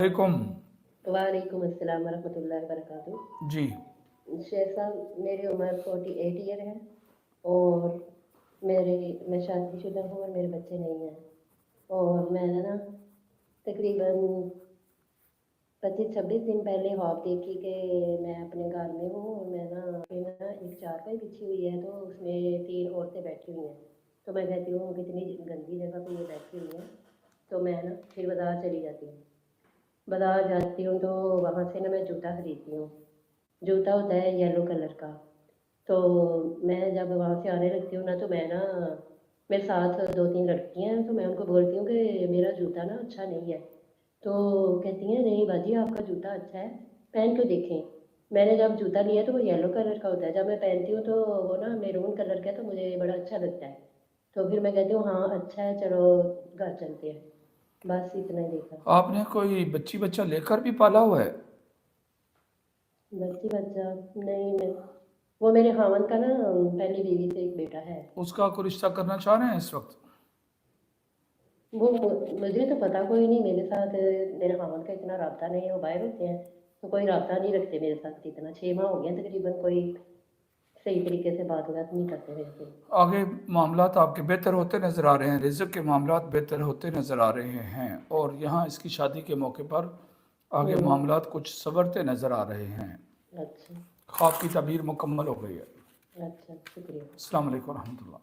वालेकुम। वालेकुम अस्सलाम वरहमतुल्लाहि वबरकातुहू। जी। शेख साहब, मेरी उम्र 48 ईयर है और मैं शादीशुदा हूँ और मेरे बच्चे नहीं हैं। और मैंने ना तकरीबन 25-26 दिन पहले ख्वाब देखी कि मैं अपने घर में हूँ और मैं ना एक चारपाई बिछी हुई है, तो उसमें 3 औरतें बैठी हुई हैं। तो मैं कहती हूँ कितनी गंदी जगह पे ये बैठी हुई हैं। तो मैं ना फिर बाज़ार चली जाती हूँ। बाज़ार जाती हूँ तो वहाँ से ना मैं जूता खरीदती हूँ। जूता होता है येलो कलर का। तो मैं जब वहाँ से आने लगती हूँ ना, तो मेरे साथ 2-3 लड़कियाँ हैं, तो मैं उनको बोलती हूँ कि मेरा जूता ना अच्छा नहीं है। तो कहती हैं नहीं बाजी, आपका जूता अच्छा है, पहन के देखें। मैंने जब जूता लिया तो वो येलो कलर का होता है, जब मैं पहनती हूँ तो वो ना मैरून कलर का है, तो मुझे बड़ा अच्छा लगता है। तो फिर मैं कहती हूँ हाँ अच्छा है, चलो घर चलते हैं। बस इतना ही देखा। आपने कोई बच्ची बच्चा लेकर भी पाला हुआ है? बच्ची बच्चा नहीं, मैं वो मेरे खामन का ना पहली बीवी से एक बेटा है। उसका कोई रिश्ता करना चाह रहे हैं इस वक्त? मुझे तो पता कोई नहीं, मेरे साथ मेरे खामन का इतना रब्ता नहीं है, वो बाहर होते हैं तो कोई रब्ता नहीं रखते मेरे साथ। इतना 6 माह हो गए तकरीबन, कोई सही तरीके से बात नहीं करते मेरे से। आगे मामलात आपके बेहतर होते नज़र आ रहे हैं, रिज़्क के मामलात बेहतर होते नज़र आ रहे हैं, और यहाँ इसकी शादी के मौके पर आगे मामलात कुछ संवरते नज़र आ रहे हैं। अच्छा ख्वाब की तबीर मुकम्मल हो गई है। अच्छा, शुक्रिया। अस्सलाम वालेकुम रहमतुल्लाह।